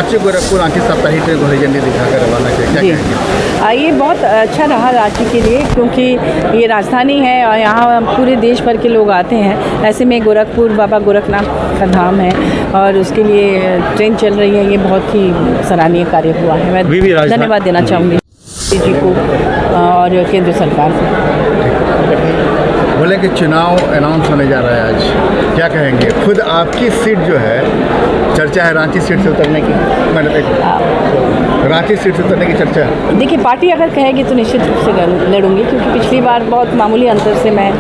रांची गोरखपुर रांची साप्ताहिक ट्रेन को हरी झंडी दिखाकर रवाना किया, क्या कहेंगे? ये बहुत अच्छा रहा रांची के लिए, क्योंकि ये राजधानी है और यहाँ पूरे देश भर के लोग आते हैं। ऐसे में गोरखपुर बाबा गोरखनाथ का धाम है और उसके लिए ट्रेन चल रही है। ये बहुत ही सराहनीय कार्य हुआ है। मैं धन्यवाद देना चाहूँगी जी को और केंद्र सरकार को। बोले कि चुनाव अनाउंस होने जा रहा है आज, क्या कहेंगे? खुद आपकी सीट जो है, चर्चा है रांची सीट से उतरने की, रांची सीट से उतरने की चर्चा है। देखिए, पार्टी अगर कहेगी तो निश्चित रूप से लड़ूंगी, क्योंकि पिछली बार बहुत मामूली अंतर से मैं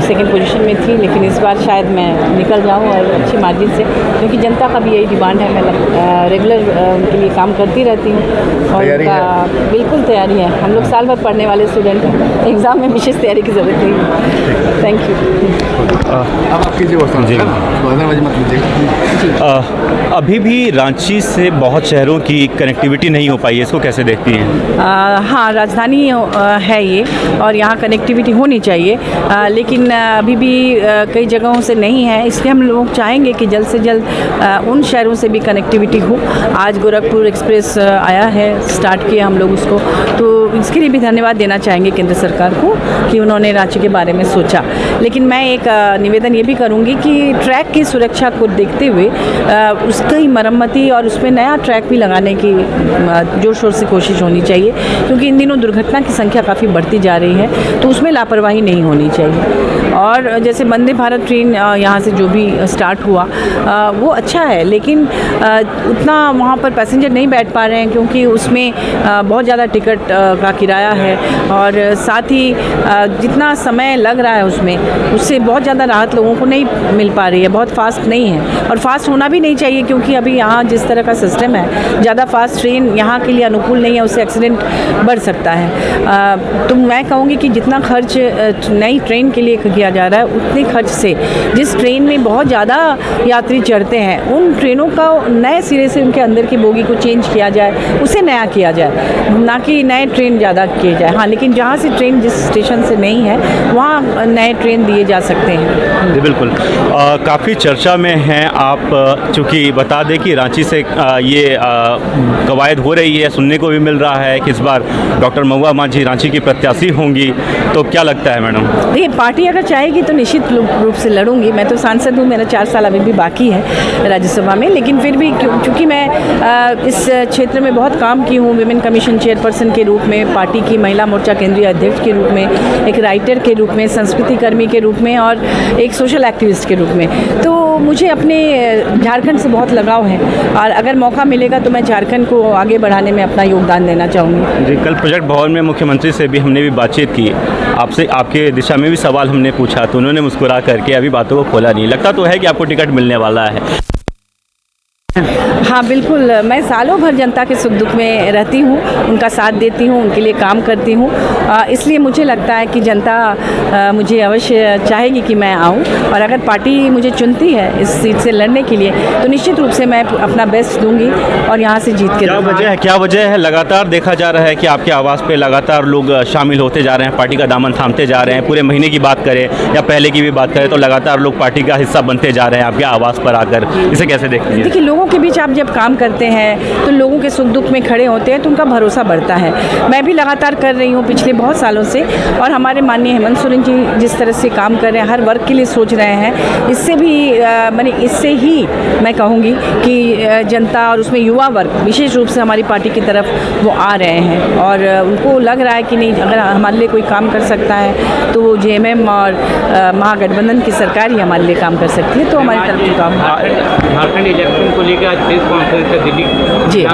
सेकंड पोजीशन में थी, लेकिन इस बार शायद मैं निकल जाऊं और अच्छी मार्जिन से, क्योंकि जनता का भी यही डिमांड है। मैं रेगुलर उनके लिए काम करती रहती हूँ और उनका बिल्कुल तैयारी है। हम लोग साल भर पढ़ने वाले स्टूडेंट हैं, एग्ज़ाम में विशेष तैयारी की ज़रूरत नहीं है। Thank you. अब आप कीजिए अभी भी रांची से बहुत शहरों की कनेक्टिविटी नहीं हो पाई है, इसको कैसे देखती हैं? हाँ, राजधानी है ये और यहाँ कनेक्टिविटी होनी चाहिए, लेकिन अभी भी कई जगहों से नहीं है। इसलिए हम लोग चाहेंगे कि जल्द से जल्द उन शहरों से भी कनेक्टिविटी हो। आज गोरखपुर एक्सप्रेस आया है, स्टार्ट किया हम लोग उसको, तो इसके लिए भी धन्यवाद देना चाहेंगे केंद्र सरकार को कि उन्होंने रांची के बारे में सोचा। लेकिन मैं एक निवेदन ये भी करूँगी कि ट्रैक की सुरक्षा को देखते हुए उसकी मरम्मती और उसमें नया ट्रैक भी लगाने की जोर शोर से कोशिश होनी चाहिए, क्योंकि इन दिनों दुर्घटना की संख्या काफ़ी बढ़ती जा रही है, तो उसमें लापरवाही नहीं होनी चाहिए। और जैसे वंदे भारत ट्रेन यहाँ से जो भी स्टार्ट हुआ वो अच्छा है, लेकिन उतना वहाँ पर पैसेंजर नहीं बैठ पा रहे हैं, क्योंकि उसमें बहुत ज़्यादा टिकट का किराया है और साथ ही जितना समय लग रहा है उससे बहुत ज़्यादा राहत लोगों को नहीं मिल पा रही है। बहुत फास्ट नहीं है और फास्ट होना भी नहीं चाहिए, क्योंकि अभी यहाँ जिस तरह का सिस्टम है, ज़्यादा फास्ट ट्रेन यहाँ के लिए अनुकूल नहीं है, उससे एक्सीडेंट बढ़ सकता है। तो मैं कहूँगी कि जितना खर्च नई ट्रेन के लिए किया जा रहा है, उतने खर्च से जिस ट्रेन में बहुत ज़्यादा यात्री चढ़ते हैं, उन ट्रेनों का नए सिरे से उनके अंदर की बोगी को चेंज किया जाए, उसे नया किया जाए, ना कि नए ट्रेन ज़्यादा किए जाए। हाँ, लेकिन जहाँ से ट्रेन जिस स्टेशन से नहीं है वहाँ नए ट्रेन दिए जा सकते हैं। जी बिल्कुल। काफ़ी चर्चा में हैं आप, चूँकि बता दें कि रांची से ये कवायद हो रही है, सुनने को भी मिल रहा है कि इस बार डॉक्टर महुआ मांझी रांची की प्रत्याशी होंगी, तो क्या लगता है मैडम? देखिए, पार्टी अगर चाहेगी तो निश्चित रूप से लड़ूंगी। मैं तो सांसद हूँ, मेरा 4 साल अभी भी बाकी है राज्यसभा में, लेकिन फिर भी चूँकि मैं इस क्षेत्र में बहुत काम की हूँ, विमेन कमीशन चेयरपर्सन के रूप में, पार्टी की महिला मोर्चा केंद्रीय अध्यक्ष के रूप में, एक राइटर के रूप में, संस्कृति कर्मी के रूप में और एक सोशल एक्टिविस्ट के रूप में, तो मुझे अपने झारखंड से बहुत लगाव है और अगर मौका मिलेगा तो मैं झारखंड को आगे बढ़ाने में अपना योगदान देना चाहूँगी। जी, कल प्रोजेक्ट भवन में मुख्यमंत्री से भी हमने भी बातचीत की, आपसे आपके दिशा में भी सवाल हमने पूछा, तो उन्होंने मुस्कुरा करके अभी बातों को खोला नहीं। लगता तो है कि आपको टिकट मिलने वाला है। हाँ बिल्कुल, मैं सालों भर जनता के सुख दुख में रहती हूँ, उनका साथ देती हूँ, उनके लिए काम करती हूँ, इसलिए मुझे लगता है कि जनता मुझे अवश्य चाहेगी कि मैं आऊँ, और अगर पार्टी मुझे चुनती है इस सीट से लड़ने के लिए तो निश्चित रूप से मैं अपना बेस्ट दूंगी और यहाँ से जीत के क्या वजह है? लगातार देखा जा रहा है कि आपके आवाज़ पे लगातार लोग शामिल होते जा रहे हैं, पार्टी का दामन थामते जा रहे हैं। पूरे महीने की बात करें या पहले की भी बात करें तो लगातार लोग पार्टी का हिस्सा बनते जा रहे हैं आपके आवाज़ पर आकर, इसे कैसे देखते हैं? देखिए, लोगों के बीच आप जब काम करते हैं तो लोगों के सुख दुख में खड़े होते हैं तो उनका भरोसा बढ़ता है। मैं भी लगातार कर रही हूँ पिछले बहुत सालों से, और हमारे माननीय हेमंत सोरेन जी जिस तरह से काम कर रहे हैं, हर वर्ग के लिए सोच रहे हैं, इससे भी इससे ही मैं कहूँगी कि जनता और उसमें युवा वर्ग विशेष रूप से हमारी पार्टी की तरफ वो आ रहे हैं और उनको लग रहा है कि नहीं, अगर हमारे लिए कोई काम कर सकता है तो वो JMM और महागठबंधन की सरकार ही हमारे लिए काम कर सकती है, तो हमारी तरफ जो काम झारखंड इलेक्शन को लेकर आज प्रेस कॉन्फ्रेंस का दिल्ली जी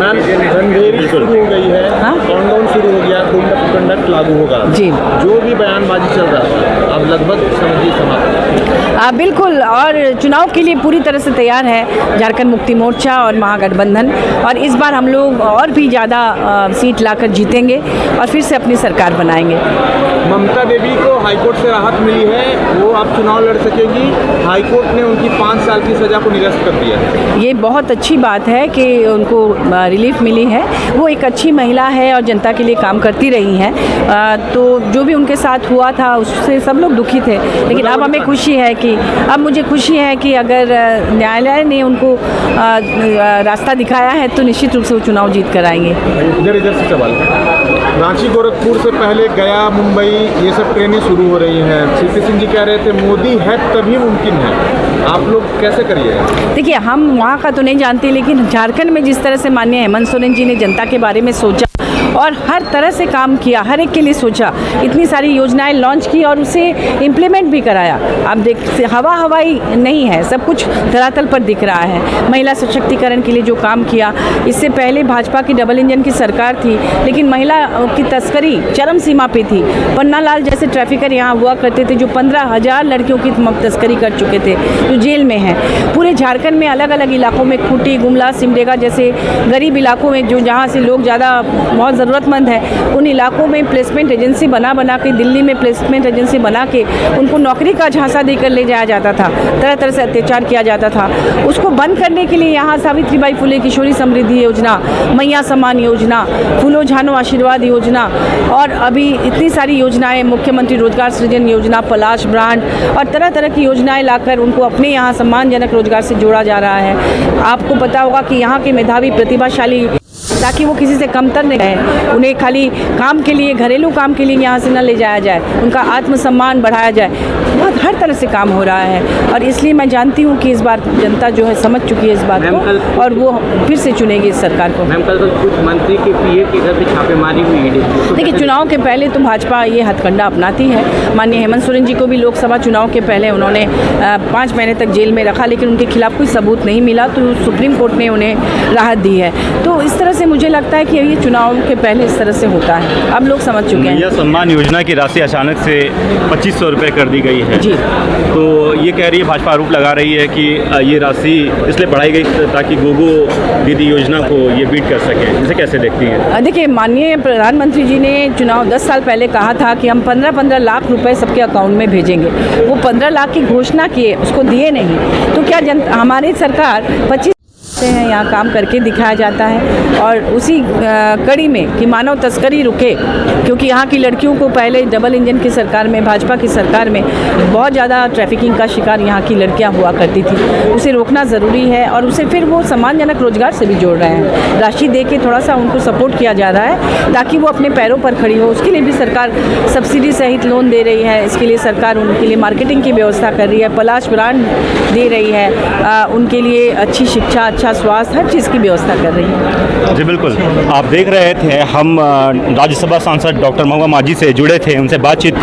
मैम, रंगेरी शुरू हो गई है, काउंटडाउन शुरू हो गया, कोड ऑफ कंडक्ट लागू होगा जी, जो भी बयानबाजी चल रहा है अब लगभग समझिए समाप्त। बिल्कुल, और चुनाव के लिए पूरी तरह से तैयार है झारखंड मुक्ति मोर्चा और महागठबंधन, और इस बार हम लोग और भी ज़्यादा सीट लाकर जीतेंगे और फिर से अपनी सरकार बनाएंगे। ममता देवी को हाईकोर्ट से राहत मिली है, वो अब चुनाव लड़ सकेगी। हाईकोर्ट ने उनकी 5 साल की सज़ा को निरस्त कर दिया है। ये बहुत अच्छी बात है कि उनको रिलीफ मिली है। वो एक अच्छी महिला है और जनता के लिए काम करती रही हैं। तो जो भी उनके साथ हुआ था उससे सब लोग दुखी थे, लेकिन अब हमें खुशी है कि मुझे खुशी है कि अगर न्यायालय ने उनको रास्ता दिखाया है तो निश्चित रूप से वो चुनाव जीत कर आएंगे। इधर से सवाल, रांची गोरखपुर से पहले गया मुंबई ये सब ट्रेनें शुरू हो रही हैं। सीपी सिंह जी कह रहे थे मोदी है तभी मुमकिन है, आप लोग कैसे करिएगा? देखिए, हम वहाँ का तो नहीं जानते, लेकिन झारखंड में जिस तरह से माननीय हेमंत सोरेन जी ने जनता के बारे में सोचा और हर तरह से काम किया, हर एक के लिए सोचा, इतनी सारी योजनाएं लॉन्च की और उसे इम्प्लीमेंट भी कराया। अब देख हवाई नहीं है, सब कुछ धरातल पर दिख रहा है। महिला सशक्तिकरण के लिए जो काम किया, इससे पहले भाजपा की डबल इंजन की सरकार थी, लेकिन महिला की तस्करी चरम सीमा पे थी। पन्ना लाल जैसे ट्रैफिकर यहाँ हुआ करते थे जो 15,000 लड़कियों की तस्करी कर चुके थे, जो जेल में हैं। पूरे झारखंड में अलग अलग इलाकों में खूंटी, गुमला, सिमडेगा जैसे गरीब इलाकों में जो जहाँ से लोग ज़्यादा बहुत ज़रूरतमंद है, उन इलाकों में प्लेसमेंट एजेंसी बना के, दिल्ली में प्लेसमेंट एजेंसी बना के उनको नौकरी का झांसा देकर ले जाया जाता था, तरह तरह से अत्याचार किया जाता था। उसको बंद करने के लिए यहाँ सावित्रीबाई फुले किशोरी समृद्धि योजना, मैया सम्मान योजना, फूलो झानो आशीर्वाद योजना और अभी इतनी सारी योजनाएं, मुख्यमंत्री रोजगार सृजन योजना, पलाश ब्रांड और तरह तरह की योजनाएं लाकर उनको अपने यहाँ सम्मानजनक रोजगार से जोड़ा जा रहा है। आपको पता होगा कि यहाँ के मेधावी प्रतिभाशाली, ताकि वो किसी से कमतर नहीं रहे, उन्हें खाली काम के लिए, घरेलू काम के लिए यहाँ से न ले जाया जाए, उनका आत्मसम्मान बढ़ाया जाए। बहुत हर तरह से काम हो रहा है और इसलिए मैं जानती हूँ कि इस बार जनता जो है समझ चुकी है इस बात को और वो फिर से चुनेगी इस सरकार को। मैम, कल तो कुछ मंत्री के पीए के घर पे छापेमारी हुई है। देखिए, चुनाव के पहले तो भाजपा ये हथकंडा अपनाती है। माननीय हेमंत सोरेन जी को भी लोकसभा चुनाव के पहले उन्होंने 5 महीने तक जेल में रखा, लेकिन उनके खिलाफ कोई सबूत नहीं मिला तो सुप्रीम कोर्ट ने उन्हें राहत दी है। तो इस तरह से मुझे लगता है कि ये चुनाव के पहले इस तरह से होता है, अब लोग समझ चुके हैं। मैया सम्मान योजना की राशि अचानक से 2500 रुपये कर दी गई है जी। तो ये कह रही है, भाजपा आरोप लगा रही है कि ये राशि इसलिए बढ़ाई गई ताकि गोगो दीदी योजना को ये बीट कर सकें। इसे कैसे देखती हैं? देखिए, माननीय प्रधानमंत्री जी ने चुनाव 10 साल पहले कहा था कि हम 15-15 लाख रुपए सबके अकाउंट में भेजेंगे। वो 15 लाख की घोषणा किए, उसको दिए नहीं। तो क्या हमारी सरकार 25 हैं यहाँ काम करके दिखाया जाता है और उसी कड़ी में कि मानव तस्करी रुके, क्योंकि यहाँ की लड़कियों को पहले डबल इंजन की सरकार में, भाजपा की सरकार में बहुत ज़्यादा ट्रैफिकिंग का शिकार यहाँ की लड़कियाँ हुआ करती थी। उसे रोकना ज़रूरी है और उसे फिर वो सम्मानजनक रोजगार से भी जोड़ रहे हैं। राशि दे के थोड़ा सा उनको सपोर्ट किया जा रहा है ताकि वो अपने पैरों पर खड़ी हो। उसके लिए भी सरकार सब्सिडी सहित लोन दे रही है। इसके लिए सरकार उनके लिए मार्केटिंग की व्यवस्था कर रही है, पलाश ब्रांड दे रही है, उनके लिए अच्छी शिक्षा, अच्छा स्वास्थ्य, हर चीज़ की व्यवस्था कर रही है। जी बिल्कुल, आप देख रहे थे हम राज्यसभा सांसद डॉक्टर महुआ माझी से जुड़े थे, उनसे बातचीत